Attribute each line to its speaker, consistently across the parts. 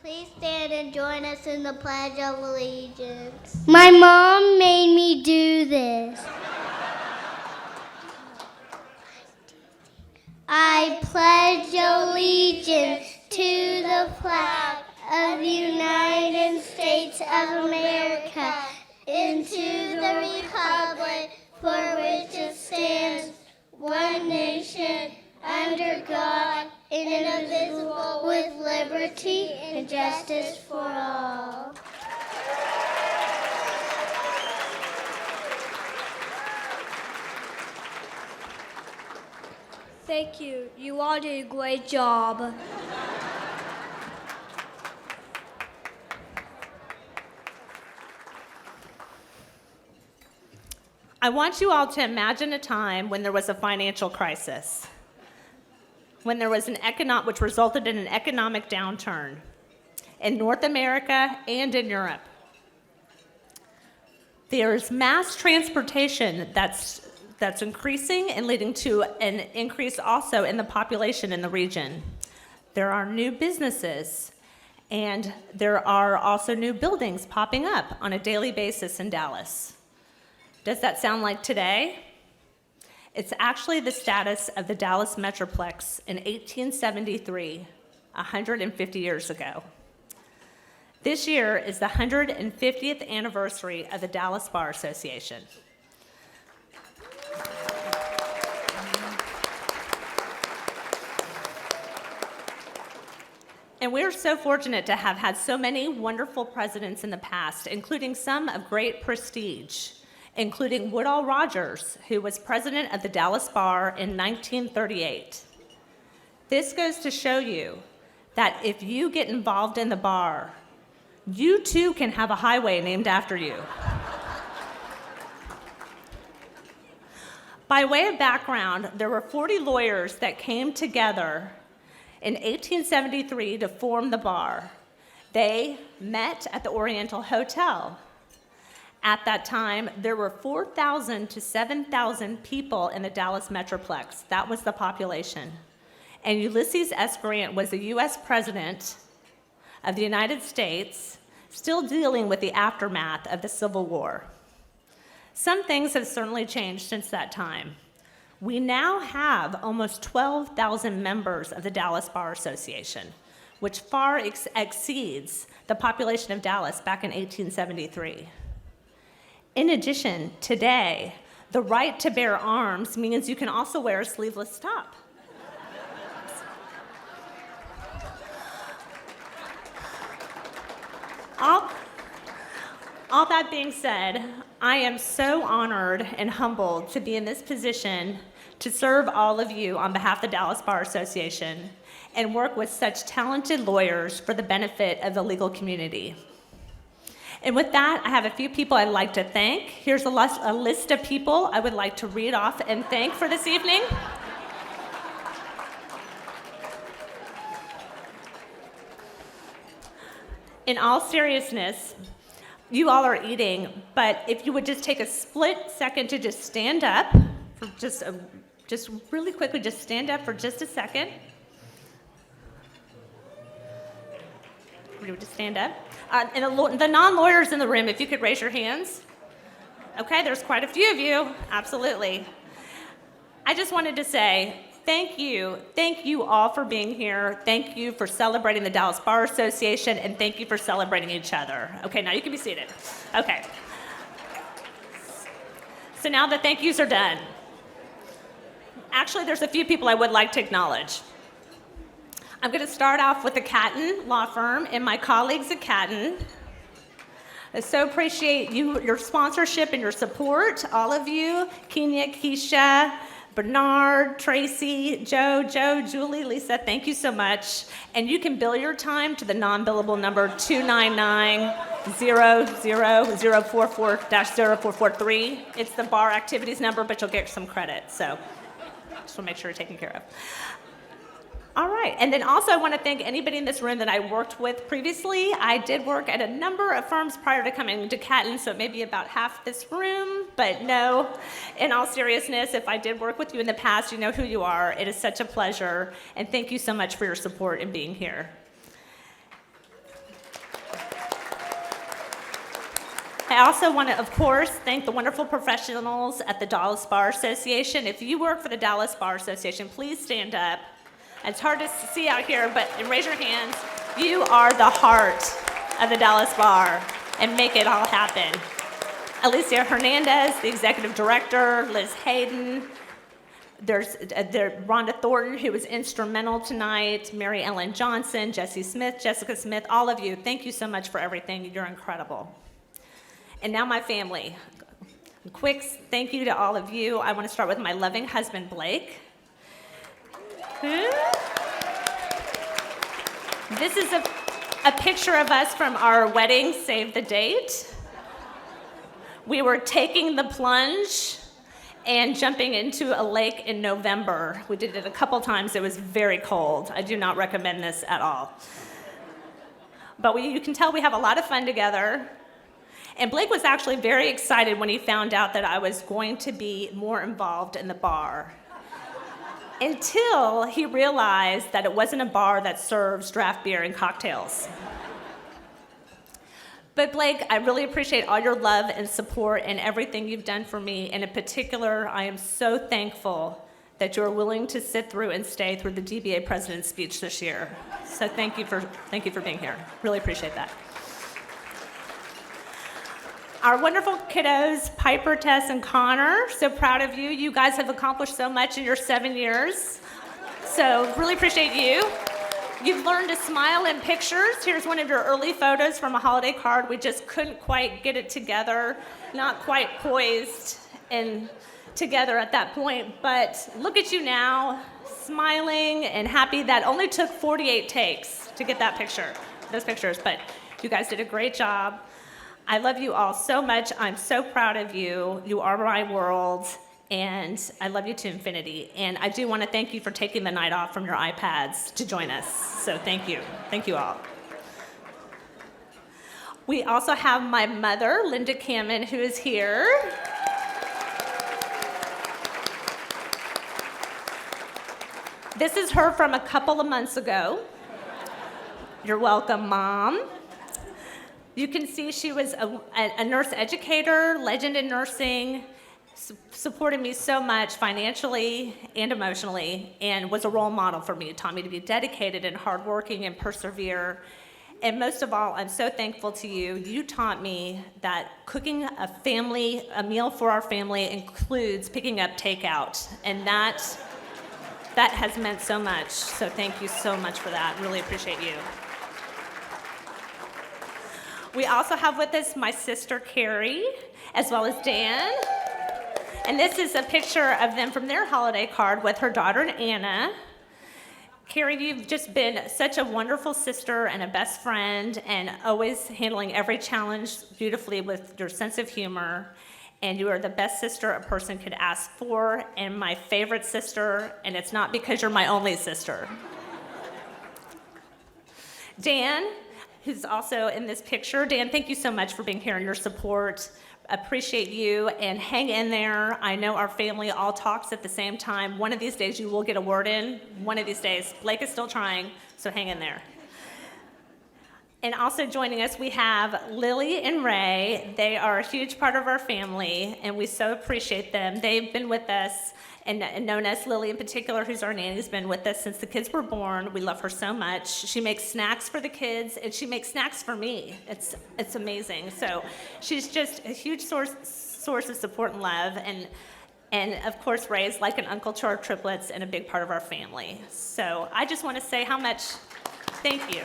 Speaker 1: Please stand and join us in the Pledge of Allegiance.
Speaker 2: My mom made me do this. I pledge allegiance to the flag of the United States of America and to the republic for which it stands, one nation, under God, indivisible, with liberty and justice for all.
Speaker 3: Thank you. You all did a great job.
Speaker 4: I want you all to imagine a time when there was a financial crisis, when there was which resulted in an economic downturn in North America and in Europe. There's mass transportation that's increasing and leading to an increase also in the population in the region. There are new businesses, and there are also new buildings popping up on a daily basis in Dallas. Does that sound like today? It's actually the status of the Dallas Metroplex in 1873, 150 years ago. This year is the 150th anniversary of the Dallas Bar Association. And we're so fortunate to have had so many wonderful presidents in the past, including some of great prestige, including Woodall Rogers, who was president of the Dallas Bar in 1938. This goes to show you that if you get involved in the bar, you too can have a highway named after you. By way of background, there were 40 lawyers that came together in 1873 to form the bar. They met at the Oriental Hotel. At that time, there were 4,000 to 7,000 people in the Dallas Metroplex. That was the population. And Ulysses S. Grant was the U.S. President of the United States, still dealing with the aftermath of the Civil War. Some things have certainly changed since that time. We now have almost 12,000 members of the Dallas Bar Association, which far exceeds the population of Dallas back in 1873. In addition, today, the right to bear arms means you can also wear a sleeveless top. All that being said, I am so honored and humbled to be in this position to serve all of you on behalf of the Dallas Bar Association and work with such talented lawyers for the benefit of the legal community. And with that, I have a few people I'd like to thank. Here's a list of people I would like to read off and thank for this evening. In all seriousness, you all are eating, but if you would just take a split second to just stand up, for just really quickly, just stand up for just a second. We would just stand up. And the non-lawyers in the room, if you could raise your hands. Okay, there's quite a few of you, absolutely. I just wanted to say thank you all for being here. Thank you for celebrating the Dallas Bar Association, and thank you for celebrating each other. Okay, now you can be seated. Okay. So now the thank yous are done. Actually, there's a few people I would like to acknowledge. I'm going to start off with the Catton Law Firm and my colleagues at Catton. I so appreciate your sponsorship and your support, all of you, Kenya, Keisha, Bernard, Tracy, Joe, Julie, Lisa, thank you so much. And you can bill your time to the non-billable number 299-00-044-0443. It's the bar activities number, but you'll get some credit, so just want to make sure you're taken care of. All right, and then also I want to thank anybody in this room that I worked with previously. I did work at a number of firms prior to coming to Catton, so it may be about half this room, but no, in all seriousness, if I did work with you in the past, you know who you are. It is such a pleasure, and thank you so much for your support in being here. I also want to, of course, thank the wonderful professionals at the Dallas Bar Association. If you work for the Dallas Bar Association, please stand up. It's hard to see out here, but raise your hands. You are the heart of the Dallas Bar and make it all happen. Alicia Hernandez, the executive director, Liz Hayden, there's Rhonda Thornton, who was instrumental tonight, Mary Ellen Johnson, Jesse Smith, Jessica Smith, all of you, thank you so much for everything. You're incredible. And now my family. A quick thank you to all of you. I want to start with my loving husband, Blake. This is a picture of us from our wedding, save the date. We were taking the plunge and jumping into a lake in November. We did it a couple times. It was very cold. I do not recommend this at all. But you can tell we have a lot of fun together. And Blake was actually very excited when he found out that I was going to be more involved in the bar, until he realized that it wasn't a bar that serves draft beer and cocktails. But Blake, I really appreciate all your love and support and everything you've done for me. And in particular, I am so thankful that you're willing to sit through and stay through the DBA president's speech this year. So thank you for being here. Really appreciate that. Our wonderful kiddos, Piper, Tess, and Connor, so proud of you. You guys have accomplished so much in your 7 years. So really appreciate you. You've learned to smile in pictures. Here's one of your early photos from a holiday card. We just couldn't quite get it together, not quite poised and together at that point. But look at you now, smiling and happy. That only took 48 takes to get that picture, those pictures. But you guys did a great job. I love you all so much. I'm so proud of you. You are my world, and I love you to infinity. And I do want to thank you for taking the night off from your iPads to join us. So thank you. Thank you all. We also have my mother, Linda Camin, who is here. This is her from a couple of months ago. You're welcome, Mom. You can see she was a nurse educator, legend in nursing, supported me so much financially and emotionally, and was a role model for me. It taught me to be dedicated and hardworking and persevere. And most of all, I'm so thankful to you. You taught me that cooking a meal for our family includes picking up takeout. And that has meant so much. So thank you so much for that. Really appreciate you. We also have with us my sister, Carrie, as well as Dan. And this is a picture of them from their holiday card with her daughter, Anna. Carrie, you've just been such a wonderful sister and a best friend, and always handling every challenge beautifully with your sense of humor. And you are the best sister a person could ask for, and my favorite sister, and it's not because you're my only sister. Dan, who's also in this picture. Dan, thank you so much for being here and your support. Appreciate you, and hang in there. I know our family all talks at the same time. One of these days you will get a word in. One of these days. Blake is still trying, so hang in there. And also joining us, we have Lily and Ray. They are a huge part of our family, and we so appreciate them. They've been with us, and known as Lily in particular, who's our nanny, has been with us since the kids were born. We love her so much. She makes snacks for the kids, and she makes snacks for me. It's amazing. So she's just a huge source of support and love, and of course, Ray's like an uncle to our triplets and a big part of our family. So I just want to say how much, thank you.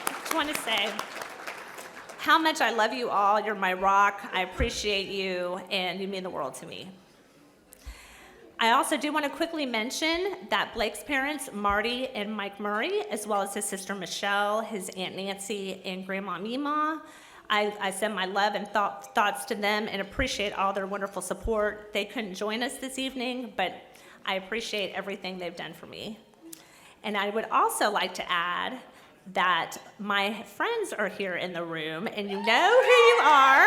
Speaker 4: I just want to say how much I love you all. You're my rock. I appreciate you, and you mean the world to me. I also do want to quickly mention that Blake's parents, Marty and Mike Murray, as well as his sister Michelle, his Aunt Nancy, and Grandma Mima, I send my love and thoughts to them and appreciate all their wonderful support. They couldn't join us this evening, but I appreciate everything they've done for me. And I would also like to add that my friends are here in the room, and you know who you are.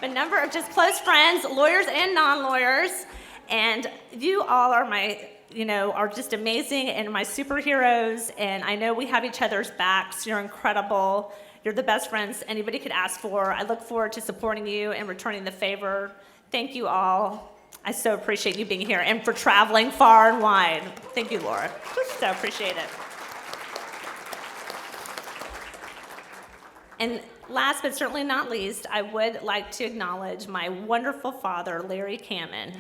Speaker 4: A number of just close friends, lawyers and non-lawyers, and you all are are just amazing and my superheroes, and I know we have each other's backs. You're incredible. You're the best friends anybody could ask for. I look forward to supporting you and returning the favor. Thank you all. I so appreciate you being here and for traveling far and wide. Thank you, Laura. So appreciate it. And last but certainly not least, I would like to acknowledge my wonderful father, Larry Camin.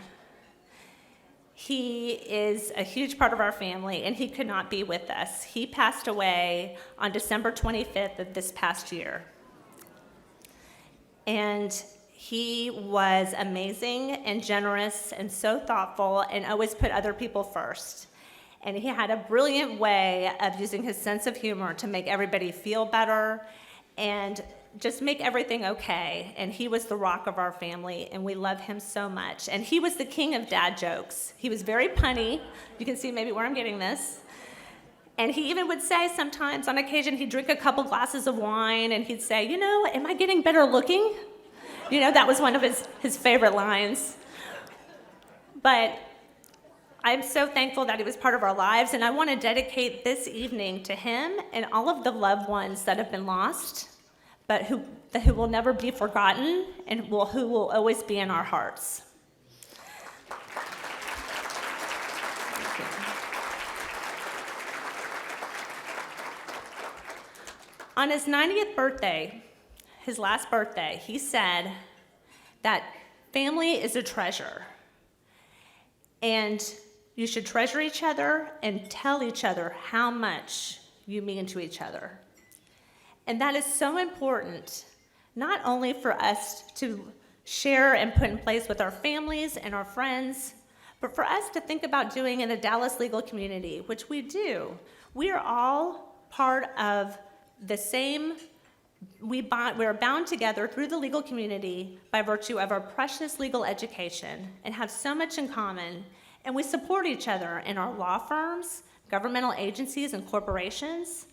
Speaker 4: He is a huge part of our family, and he could not be with us. He passed away on December 25th of this past year. And he was amazing and generous and so thoughtful and always put other people first. And he had a brilliant way of using his sense of humor to make everybody feel better and just make everything okay. And he was the rock of our family, and we love him so much. And he was the king of dad jokes. He was very punny. You can see maybe where I'm getting this. And he even would say sometimes, on occasion, he'd drink a couple glasses of wine, and he'd say, you know, am I getting better looking? You know, that was one of his favorite lines. But I'm so thankful that he was part of our lives, and I want to dedicate this evening to him and all of the loved ones that have been lost, but who will never be forgotten and who will always be in our hearts. On his 90th birthday, his last birthday, he said that family is a treasure, and you should treasure each other and tell each other how much you mean to each other. And that is so important, not only for us to share and put in place with our families and our friends, but for us to think about doing in the Dallas legal community, which we do. We are all part of the same, we are bound together through the legal community by virtue of our precious legal education and have so much in common. And we support each other in our law firms, governmental agencies, and corporations.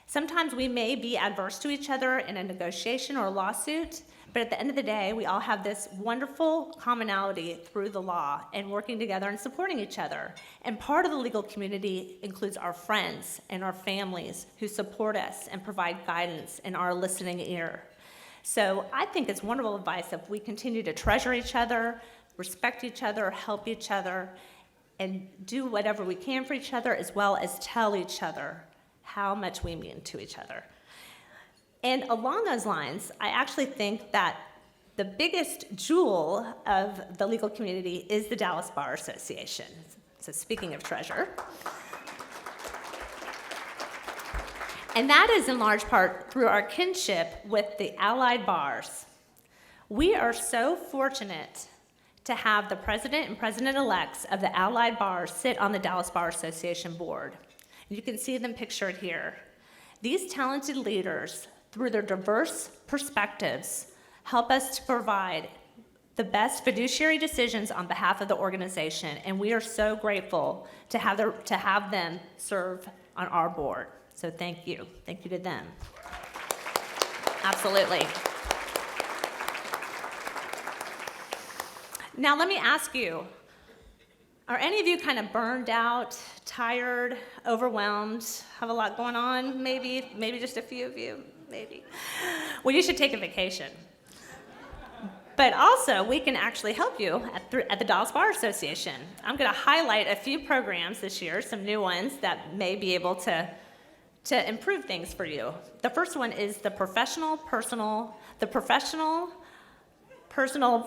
Speaker 4: Sometimes we may be adverse to each other in a negotiation or a lawsuit, but at the end of the day, we all have this wonderful commonality through the law and working together and supporting each other. And part of the legal community includes our friends and our families who support us and provide guidance in our listening ear. So I think it's wonderful advice if we continue to treasure each other, respect each other, help each other, and do whatever we can for each other, as well as tell each other how much we mean to each other. And along those lines, I actually think that the biggest jewel of the legal community is the Dallas Bar Association. So speaking of treasure. And that is in large part through our kinship with the allied bars. We are so fortunate to have the president and president-elects of the allied bars sit on the Dallas Bar Association board. You can see them pictured here. These talented leaders, through their diverse perspectives, help us to provide the best fiduciary decisions on behalf of the organization, and we are so grateful to have them serve on our board. So thank you. Thank you to them. Absolutely. Now let me ask you, are any of you kind of burned out, tired, overwhelmed, have a lot going on? Maybe just a few of you, maybe. Well, you should take a vacation. But also, we can actually help you at the Dallas Bar Association. I'm going to highlight a few programs this year, some new ones that may be able to improve things for you. The first one is the professional personal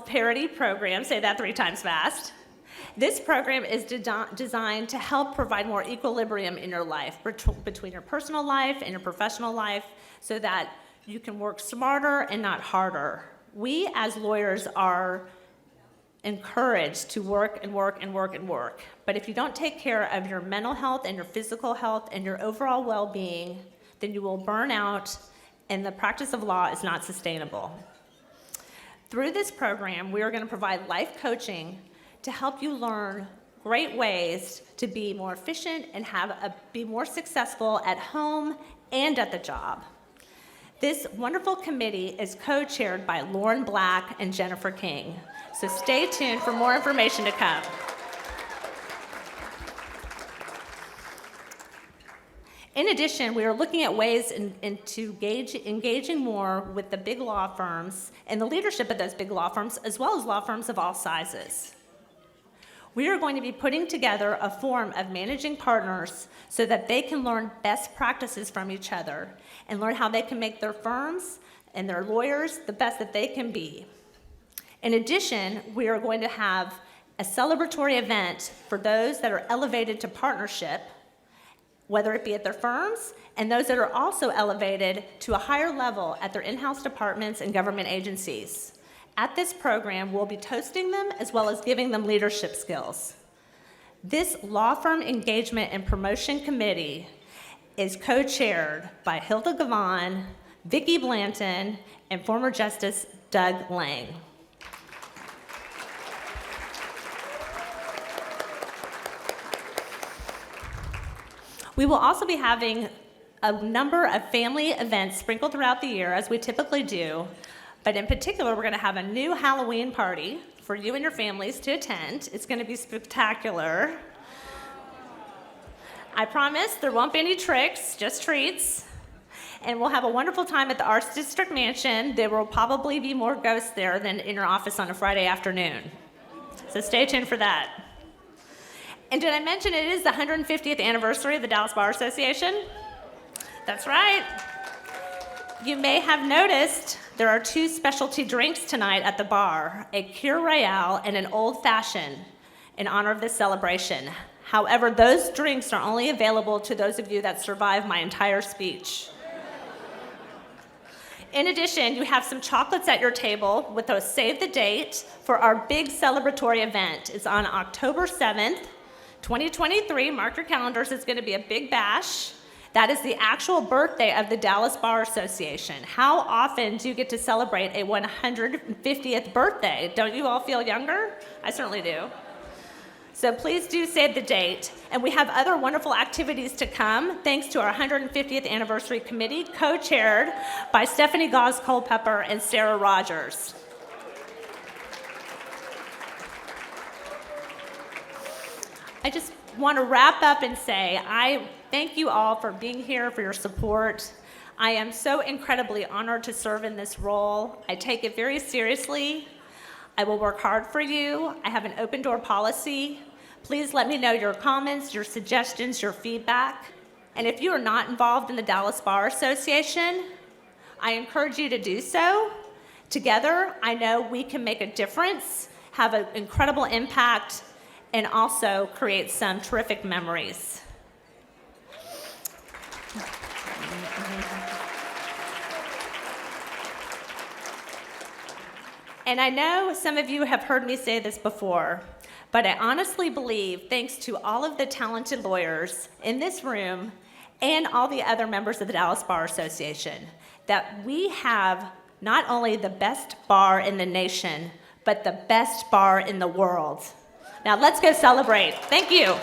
Speaker 4: parity program. Say that 3 times fast. This program is designed to help provide more equilibrium in your life, between your personal life and your professional life, so that you can work smarter and not harder. We as lawyers are encouraged to work and work and work and work. But if you don't take care of your mental health and your physical health and your overall well-being, then you will burn out, and the practice of law is not sustainable. Through this program, we are going to provide life coaching to help you learn great ways to be more efficient and be more successful at home and at the job. This wonderful committee is co-chaired by Lauren Black and Jennifer King. So stay tuned for more information to come. In addition, we are looking at ways into engaging more with the big law firms and the leadership of those big law firms, as well as law firms of all sizes. We are going to be putting together a form of managing partners so that they can learn best practices from each other and learn how they can make their firms and their lawyers the best that they can be. In addition, we are going to have a celebratory event for those that are elevated to partnership, whether it be at their firms, and those that are also elevated to a higher level at their in-house departments and government agencies. At this program, we'll be toasting them as well as giving them leadership skills. This Law Firm Engagement and Promotion Committee is co-chaired by Hilda Gavon, Vicki Blanton, and former Justice Doug Lang. We will also be having a number of family events sprinkled throughout the year, as we typically do, but in particular, we're going to have a new Halloween party for you and your families to attend. It's going to be spectacular. I promise there won't be any tricks, just treats. And we'll have a wonderful time at the Arts District Mansion. There will probably be more ghosts there than in your office on a Friday afternoon. So stay tuned for that. And did I mention it is the 150th anniversary of the Dallas Bar Association? That's right. You may have noticed there are 2 specialty drinks tonight at the bar, a Kir Royale and an Old Fashioned in honor of this celebration. However, those drinks are only available to those of you that survive my entire speech. In addition, you have some chocolates at your table with a save the date for our big celebratory event. It's on October 7th, 2023, mark your calendars, it's going to be a big bash. That is the actual birthday of the Dallas Bar Association. How often do you get to celebrate a 150th birthday? Don't you all feel younger? I certainly do. So please do save the date. And we have other wonderful activities to come, thanks to our 150th anniversary committee, co-chaired by Stephanie Gause-Culpepper and Sarah Rogers. I just want to wrap up and say I thank you all for being here, for your support. I am so incredibly honored to serve in this role. I take it very seriously. I will work hard for you. I have an open door policy. Please let me know your comments, your suggestions, your feedback. And if you are not involved in the Dallas Bar Association, I encourage you to do so. Together, I know we can make a difference, have an incredible impact, and also create some terrific memories. And I know some of you have heard me say this before, but I honestly believe, thanks to all of the talented lawyers in this room and all the other members of the Dallas Bar Association, that we have not only the best bar in the nation, but the best bar in the world. Now let's go celebrate. Thank you.